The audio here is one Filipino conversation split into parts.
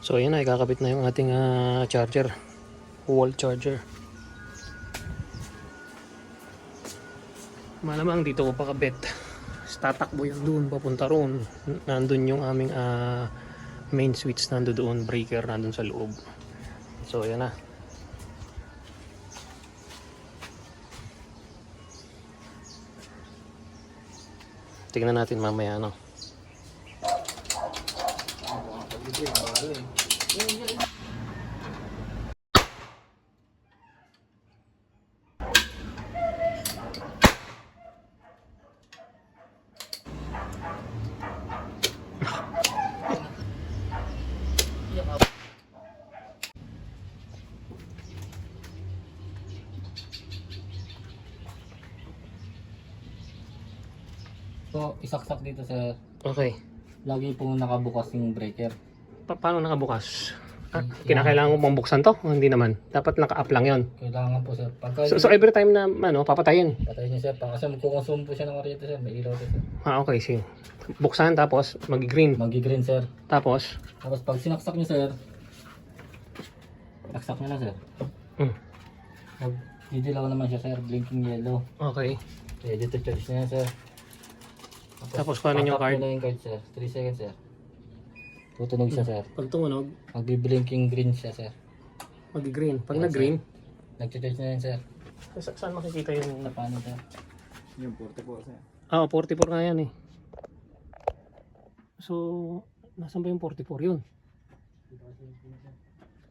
So ayan na, ikakabit na yung ating charger, wall charger. Malamang dito ko pakabit. Tatakbo yan doon, papunta roon. Nandun yung aming main switch, nandun doon, breaker nandun sa loob. So ayan na. Tingnan natin mamaya, no. So, isaksak dito sir. Okay. Lagi pong nakabukas yung breaker. Paano nakabukas? Kinakailangan ko pong buksan to? Hindi naman. Dapat naka-up lang yon. Kailangan po sir. Pagka So every time na papatayin. patayin niyo sir. Kasi magkukonsume po siya ng kuryente sir. May ilaw to sir. Okay, sige. Buksan tapos mag-green. Magi-green sir. Tapos, Tapos pag sinaksak niyo sir, saksak niyo na sir. Didilaw naman siya sir. Blinking yellow. okay. Ready to charge na yan sir. Tapos kuhanin yung patap card. nyo na yung card sir. 3 seconds sir. Tutunog siya sir. Pag tumunog, Magbi-blinking green siya sir. mag-green. Pag Yes, nag-green, Nag-charge na yan sir. saan makikita yung... Sa paano sir? Yung 44 sir. 44 nga yan eh. So, nasan ba yung 44? Yun.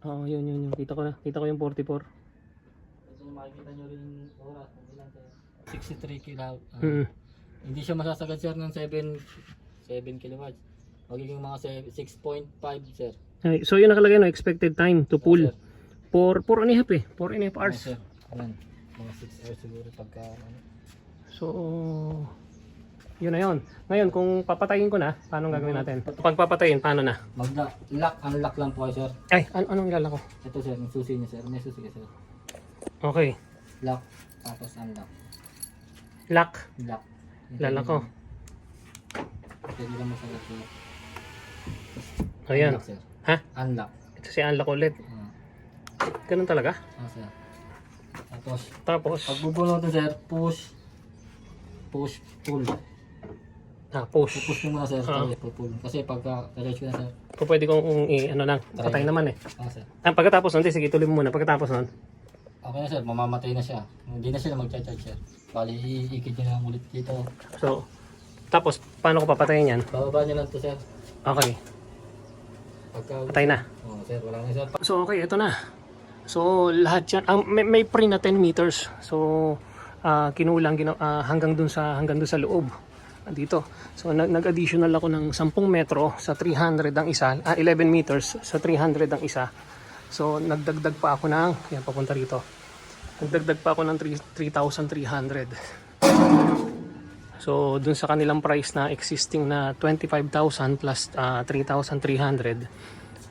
Oo, yun. Kita ko yung 44. Ito makikita nyo rin yung oras. 63 kilo. Hindi siya masasagad sir ng 7 kilowatts. Magiging mga 6.5 sir. Okay, so yun nakalagay, no, expected time to pull. Sir. 4 and a half eh. 4 and a half hours. Sir. Ayan. Mga 6 hours siguro pagka ano. So, yun na yun. Ngayon, kung papatayin ko na, paano gagawin natin? Pag papatayin, paano na? Lock, unlock lang po kayo sir. Ay, anong ilala ko? Ito sir, yung susi niya sir. May susi ka sir. Okay. Lock, tapos unlock. Lock. Lock. Ilala ko. Pwede lang masagot sir. Ayan. Unlock sir. Ha? Unlock. Ito si unlock ulit. Ganun talaga? Sir. Tapos, Tapos, pag bubunod sir, push, pull. push. Push mo muna sir, pull. Kasi pagka charge ko na sir. Kung pwede kong ano lang, patay naman eh. Sir. Pagkatapos nun, sige, tuloy mo muna. Pagkatapos nun, Okay na sir, mamamatay na siya. Hindi na sila mag-charge sir. Bali, iikid niya lang ulit dito. so, tapos, paano ko papatayin yan? Bababa niya lang to sir. Okay, Pagka... patay na. Oo sir, wala na sir. So, okay, ito na. So, lahat yan, may pre na 10 meters. So, kinulang hanggang dun sa loob dito. So nag-additional ako ng 10 metro sa 300 ang isa, 11 meters sa 300 ang isa. So nagdagdag pa ako ng yan papunta rito. Nagdagdag pa ako ng 3,300. So dun sa kanilang price na existing na 25,000 plus 3,300.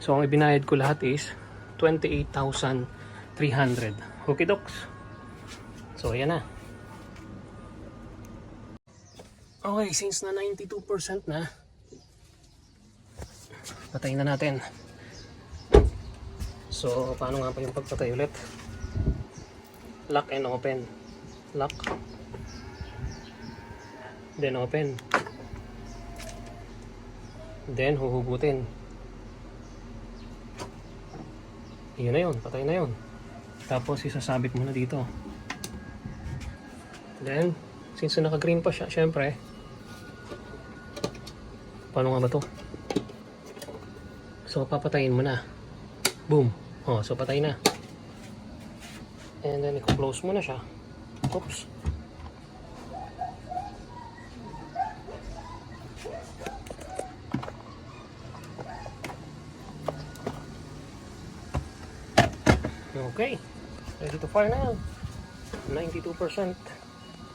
So ang ibinayad ko lahat is 28,300. Okay, docs. So ayan na. Okay, since na 92% na, patayin na natin. So, paano nga pa yung pagpatay ulit? Lock and open. Lock. Then open. Then huhugutin. Yun na yun, patay na yun. Tapos isasabit mo na dito. Then, since naka-green pa siya, syempre, paano nga ba to? So, papatayin mo na. Boom. Oh, so patay na. And then, i-close mo na siya. Oops. Okay. Ready to fire now. 92%.